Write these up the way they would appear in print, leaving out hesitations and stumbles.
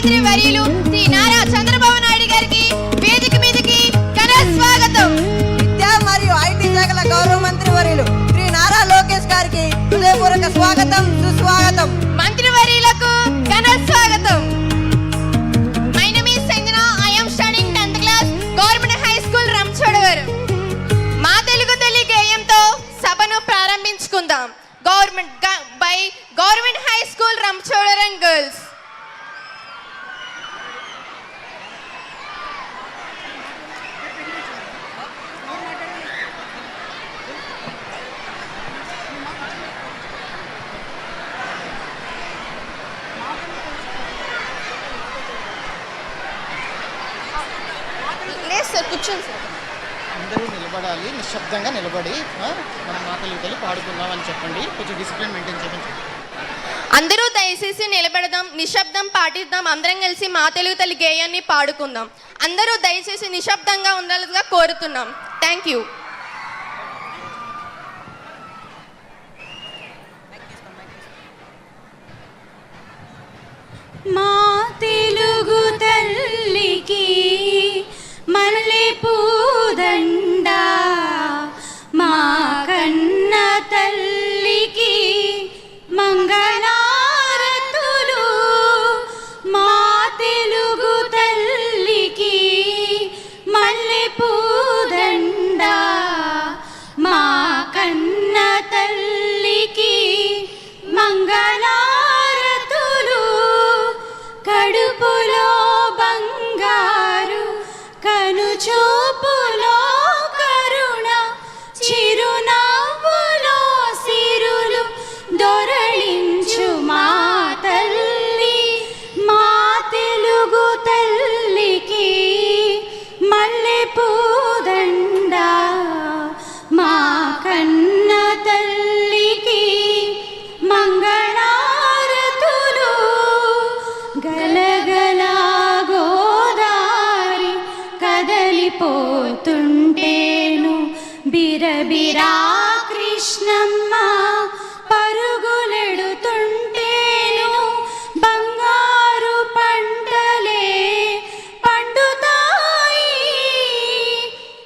ముఖ్యమంత్రి వర్యులు శ్రీ నారా చంద్రబాబు నాయుడు గారికి వేదిక మీదకి ఘన స్వాగతం. విద్యా మరియు ఐటీ శాఖల గౌరవ మంత్రి వర్యులు శ్రీ నారా లోకేష్ గారికి హృదయపూర్వక స్వాగతం, సుస్వాగతం. మంత్రి వర్యులకు ఘన స్వాగతం. My name is Sanjana. I am studying 10th class government high school Ranchodavaram. మా తెలుగు తల్లి గేయంతో సభను ప్రారంభించుకుందాం. Government high school Ranchodavaram girls. అందరూ నిలబడాలి, నిశ్శబ్దంగా నిలబడి మన మాటలు కలిపి పాడుకుందాం అని చెప్పండి. కొంచెం డిసిప్లిన్ మెయింటైన్ చేయండి. అందరూ దయచేసి నిలబడదాం, నిశ్శబ్దం పాటిద్దాం. అందరం కలిసి మా తెలుగు తల్లి గేయాన్ని పాడుకుందాం. అందరూ దయచేసి నిశ్శబ్దంగా ఉండాలిగా కోరుతున్నాం. Thank you. మా తెలుగు తల్లికి మల్లె పూదండ, మా కన్న తల్లికి మంగళారతులు. మా తెలుగు తల్లికి మల్లె పూదండ, మా కన్న తల్లికి మంగళారతులు. కడుపులో బంగారు, కనుచూపులో కరుణ, చిరునవ్వులో సిరులు దొరలించు మా తల్లి. మా తెలుగు తల్లికి మల్లె పూదండ, మా కన్న తల్లికి మంగళారతులు. గలగల గోదారి కదలిపోతుంటేను, బిరబిరా కృష్ణమ్మ పరుగులెడుతుంటేను, బంగారు పంటలే పండుతాయి,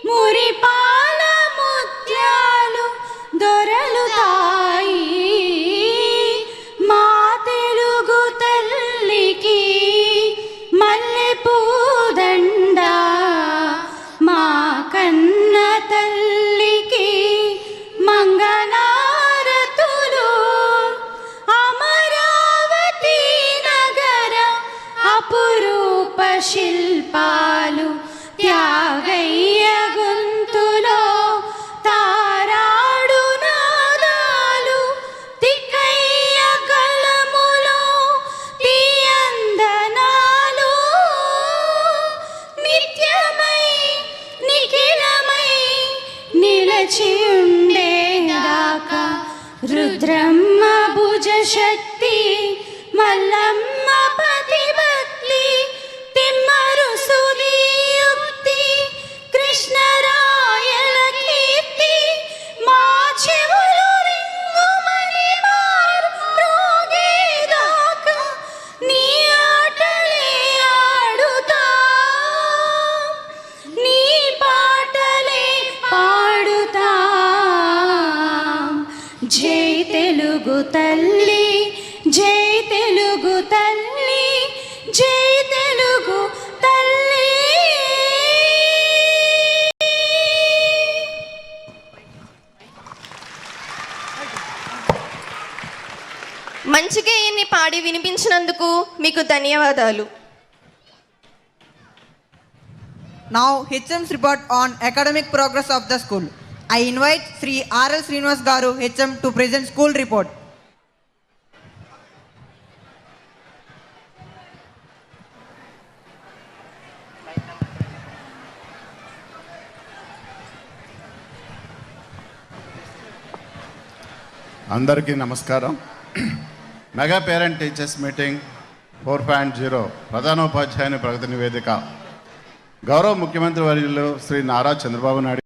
మురిపాల ముత్యాలు దొరలుతాయి. మా తెలుగు తల్లికి మల్లె పూదండ, మా కన్న తల్లికి మంగళారతులు. అమరావతి నగర అపురూప శిల్పాలు, త్యాగయ్య గొంతులో తారాడు నాదాలు, తిక్కయ్య కలములో తీయందనాలు. నిత్యమై నిఖిలమై నిలచి ఉండేదాకా రుద్రమ్మ భుజ శక్తి, మల్లమ్మ పతిభక్తి, తిమ్మరు సుదీయుక్తి, కృష్ణరాయల కీర్తి. మా చెవులు రింగుమని మ్రోగేదాకా నీ ఆటలే ఆడుతాం, నీ పాటలే పాడుతాం. జై తెలుగు తల్లి, జై తెలుగు తల్లి, జై తెలుగు తల్లి. మంచి గేయాన్ని పాడి వినిపించినందుకు మీకు ధన్యవాదాలు. Now HM's report on academic progress of the school. I invite Sri R.L. Srinivas Garu, HM, to present school report. అందరికీ నమస్కారం. మెగా పేరెంట్ టీచర్స్ మీటింగ్ 4.0 ప్రధానోపాధ్యాయుని ప్రగతి నివేదిక. గౌరవ ముఖ్యమంత్రి వర్యులు శ్రీ నారా చంద్రబాబు నాయుడు